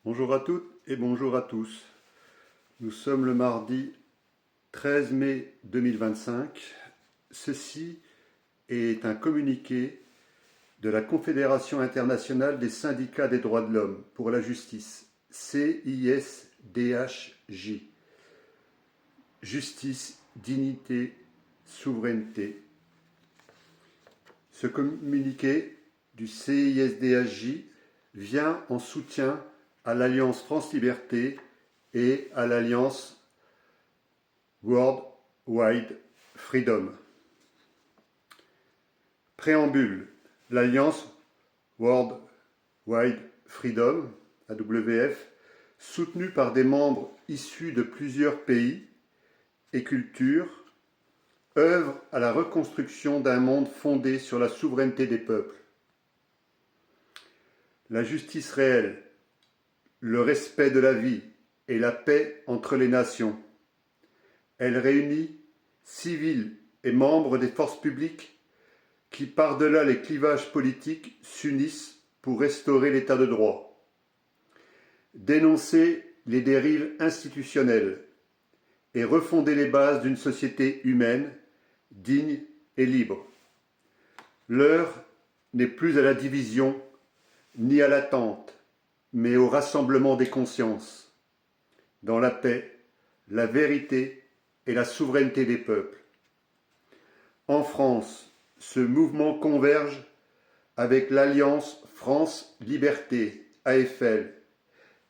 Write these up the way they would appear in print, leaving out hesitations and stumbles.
Bonjour à toutes et bonjour à tous. Nous sommes le mardi 13 mai 2025. Ceci est un communiqué de la Confédération internationale des syndicats des droits de l'homme pour la justice, CISDHJ. Justice, dignité, souveraineté. Ce communiqué du CISDHJ vient en soutien à l'Alliance France Liberté et à l'Alliance World Wide Freedom. Préambule. L'Alliance World Wide Freedom, AWF, soutenue par des membres issus de plusieurs pays et cultures, œuvre à la reconstruction d'un monde fondé sur la souveraineté des peuples. La justice réelle, le respect de la vie et la paix entre les nations. Elle réunit civils et membres des forces publiques qui, par-delà les clivages politiques, s'unissent pour restaurer l'état de droit. Dénoncer les dérives institutionnelles et refonder les bases d'une société humaine, digne et libre. L'heure n'est plus à la division ni à l'attente, mais au rassemblement des consciences, dans la paix, la vérité et la souveraineté des peuples. En France, ce mouvement converge avec l'Alliance France Liberté, AFL,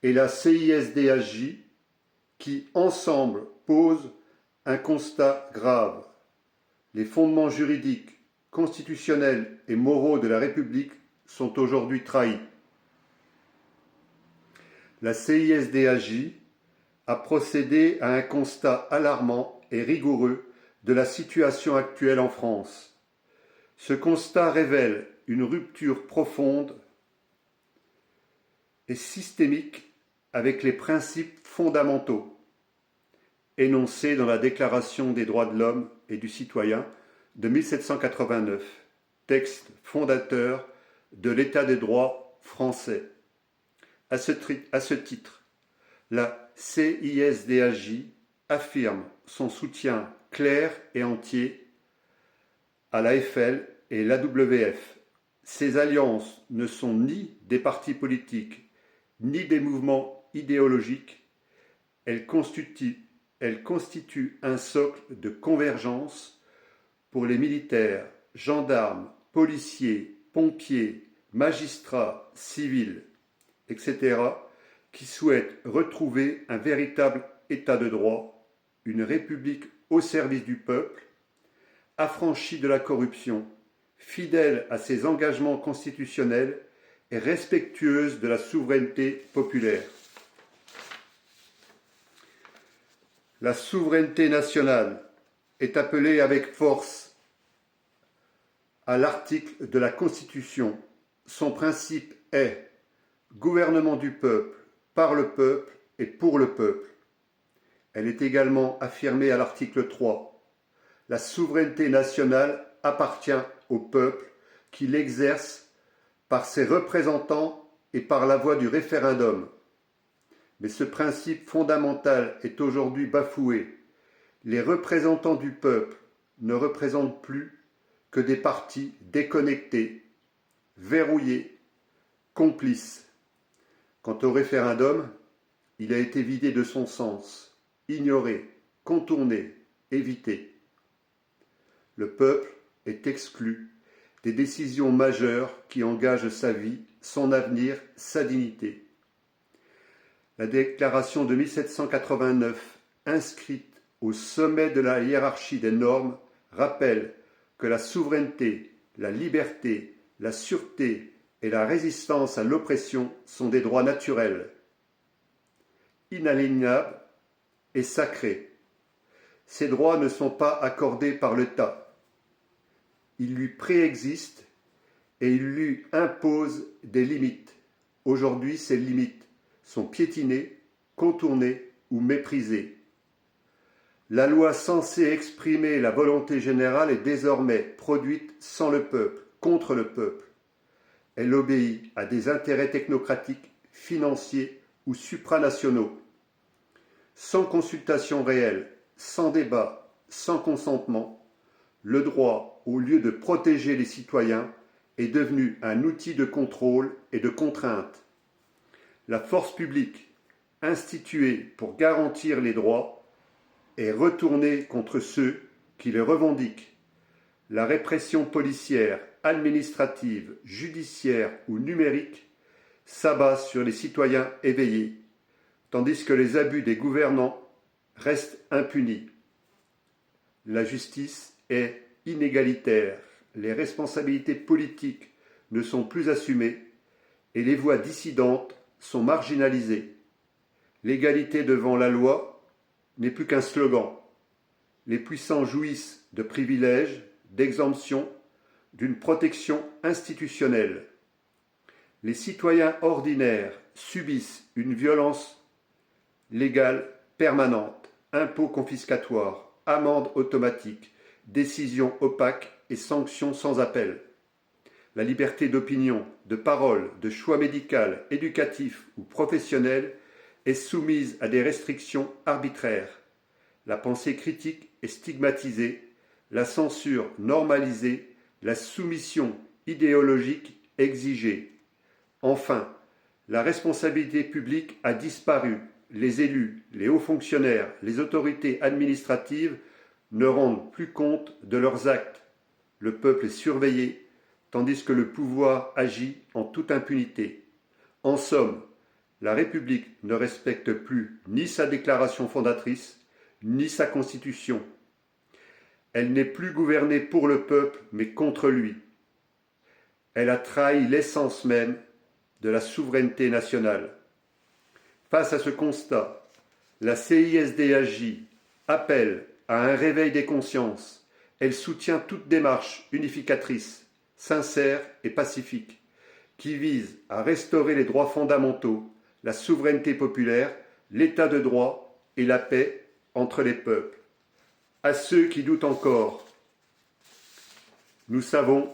et la CISDHJ, qui, ensemble, posent un constat grave. Les fondements juridiques, constitutionnels et moraux de la République sont aujourd'hui trahis. La CISDHJ a procédé à un constat alarmant et rigoureux de la situation actuelle en France. Ce constat révèle une rupture profonde et systémique avec les principes fondamentaux énoncés dans la Déclaration des droits de l'homme et du citoyen de 1789, texte fondateur de l'État des droits français. À ce titre, la CISDHJ affirme son soutien clair et entier à l'AFL et l'AWF. Ces alliances ne sont ni des partis politiques, ni des mouvements idéologiques. Elles constituent un socle de convergence pour les militaires, gendarmes, policiers, pompiers, magistrats, civils, etc., qui souhaitent retrouver un véritable état de droit, une république au service du peuple, affranchie de la corruption, fidèle à ses engagements constitutionnels et respectueuse de la souveraineté populaire. La souveraineté nationale est appelée avec force à l'article de la Constitution. Son principe est gouvernement du peuple, par le peuple et pour le peuple. Elle est également affirmée à l'article 3. La souveraineté nationale appartient au peuple qui l'exerce par ses représentants et par la voie du référendum. Mais ce principe fondamental est aujourd'hui bafoué. Les représentants du peuple ne représentent plus que des partis déconnectés, verrouillés, complices. Quant au référendum, il a été vidé de son sens, ignoré, contourné, évité. Le peuple est exclu des décisions majeures qui engagent sa vie, son avenir, sa dignité. La déclaration de 1789, inscrite au sommet de la hiérarchie des normes, rappelle que la souveraineté, la liberté, la sûreté et la résistance à l'oppression sont des droits naturels, inaliénables et sacrés. Ces droits ne sont pas accordés par l'État. Ils lui préexistent et ils lui imposent des limites. Aujourd'hui, ces limites sont piétinées, contournées ou méprisées. La loi censée exprimer la volonté générale est désormais produite sans le peuple, contre le peuple. Elle obéit à des intérêts technocratiques, financiers, ou supranationaux. Sans consultation réelle, sans débat, sans consentement, le droit, au lieu de protéger les citoyens, est devenu un outil de contrôle et de contrainte. La force publique, instituée pour garantir les droits, est retournée contre ceux qui les revendiquent. La répression policière, administrative, judiciaire ou numérique s'abat sur les citoyens éveillés, tandis que les abus des gouvernants restent impunis. La justice est inégalitaire, les responsabilités politiques ne sont plus assumées et les voix dissidentes sont marginalisées. L'égalité devant la loi n'est plus qu'un slogan. Les puissants jouissent de privilèges, d'exemptions, d'une protection institutionnelle. Les citoyens ordinaires subissent une violence légale permanente, impôts confiscatoires, amendes automatiques, décisions opaques et sanctions sans appel. La liberté d'opinion, de parole, de choix médical, éducatif ou professionnel est soumise à des restrictions arbitraires. La pensée critique est stigmatisée, la censure normalisée, la soumission idéologique exigée. Enfin, la responsabilité publique a disparu. Les élus, les hauts fonctionnaires, les autorités administratives ne rendent plus compte de leurs actes. Le peuple est surveillé, tandis que le pouvoir agit en toute impunité. En somme, la République ne respecte plus ni sa déclaration fondatrice, ni sa constitution. Elle n'est plus gouvernée pour le peuple, mais contre lui. Elle a trahi l'essence même de la souveraineté nationale. Face à ce constat, la CISDHJ appelle à un réveil des consciences. Elle soutient toute démarche unificatrice, sincère et pacifique, qui vise à restaurer les droits fondamentaux, la souveraineté populaire, l'état de droit et la paix entre les peuples. À ceux qui doutent encore, nous savons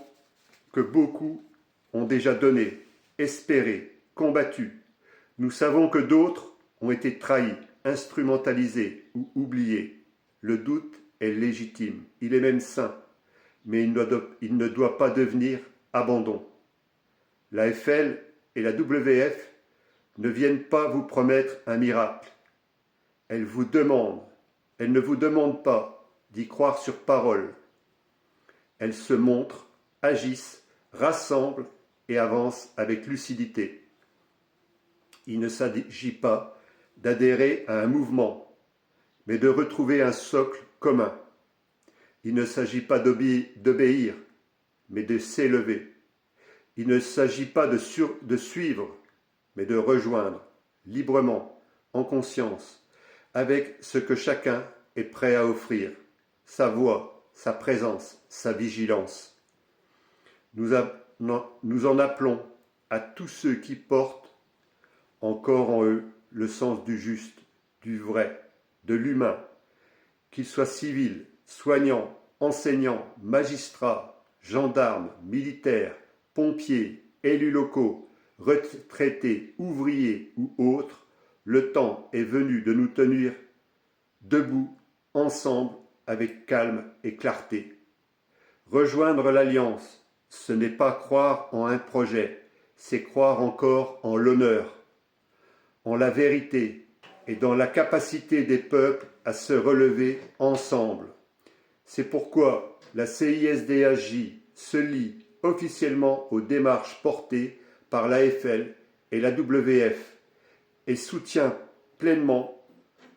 que beaucoup ont déjà donné, espéré, combattu. Nous savons que d'autres ont été trahis, instrumentalisés ou oubliés. Le doute est légitime, il est même sain, mais il ne doit pas devenir abandon. La FL et la WF ne viennent pas vous promettre un miracle. Elles ne vous demandent pas d'y croire sur parole. Elles se montrent, agissent, rassemblent et avancent avec lucidité. Il ne s'agit pas d'adhérer à un mouvement, mais de retrouver un socle commun. Il ne s'agit pas d'obéir, mais de s'élever. Il ne s'agit pas de suivre, mais de rejoindre, librement, en conscience, avec ce que chacun est prêt à offrir, sa voix, sa présence, sa vigilance. Nous en appelons à tous ceux qui portent encore en eux le sens du juste, du vrai, de l'humain, qu'ils soient civils, soignants, enseignants, magistrats, gendarmes, militaires, pompiers, élus locaux, retraités, ouvriers ou autres, le temps est venu de nous tenir debout, ensemble, avec calme et clarté. Rejoindre l'Alliance, ce n'est pas croire en un projet, c'est croire encore en l'honneur, en la vérité et dans la capacité des peuples à se relever ensemble. C'est pourquoi la CISDHJ se lie officiellement aux démarches portées par l'AFL et la WF et soutient pleinement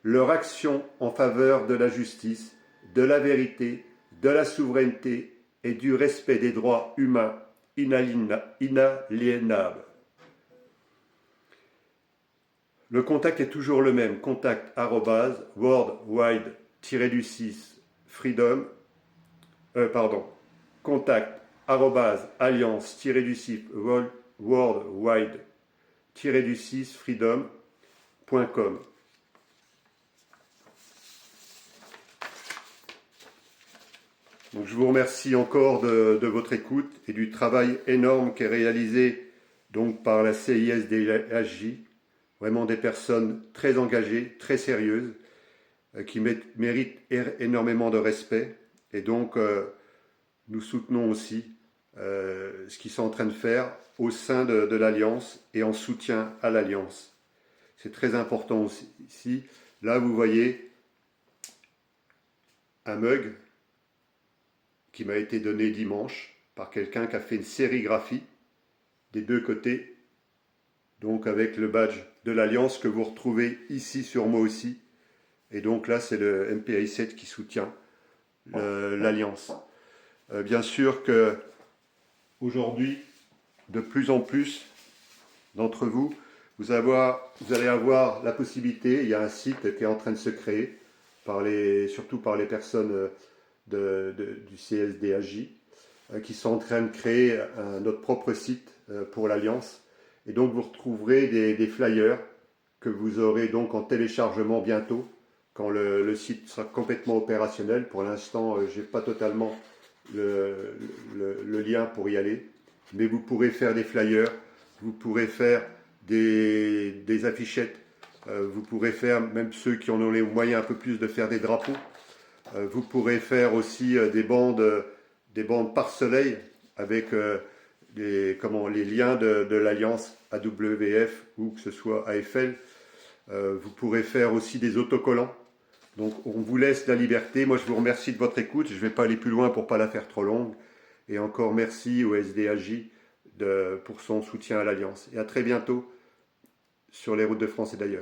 leur action en faveur de la justice, de la vérité, de la souveraineté et du respect des droits humains inaliénables. Le contact est toujours le même, contact @worldwide-freedom, contact @alliance-worldwide-freedom.com. Donc, je vous remercie encore de votre écoute et du travail énorme qui est réalisé donc par la CISDHJ. vraiment des personnes très engagées, très sérieuses, qui méritent énormément de respect. Et donc, nous soutenons aussi ce qu'ils sont en train de faire au sein de l'Alliance et en soutien à l'Alliance. C'est très important aussi. Ici, là, vous voyez un mug qui m'a été donné dimanche par quelqu'un qui a fait une sérigraphie des deux côtés, donc avec le badge de l'Alliance que vous retrouvez ici sur moi aussi. Et donc là, c'est le MPI7 qui soutient l'Alliance. Bien sûr que aujourd'hui, de plus en plus d'entre vous, vous allez avoir la possibilité, il y a un site qui est en train de se créer, surtout par les personnes du CSDAJ, qui sont en train de créer notre propre site pour l'Alliance. Et donc vous retrouverez des flyers que vous aurez donc en téléchargement bientôt, quand le site sera complètement opérationnel. Pour l'instant, je n'ai pas totalement le lien pour y aller, mais vous pourrez faire des flyers, vous pourrez faire des affichettes, vous pourrez faire, même ceux qui en ont les moyens un peu plus, de faire des drapeaux. Vous pourrez faire aussi des bandes pare-soleil avec les liens de l'Alliance AWF ou que ce soit AFL. Vous pourrez faire aussi des autocollants. Donc on vous laisse la liberté. Moi je vous remercie de votre écoute. Je ne vais pas aller plus loin pour ne pas la faire trop longue. Et encore merci au SDAJ pour son soutien à l'Alliance. Et à très bientôt sur les routes de France et d'ailleurs.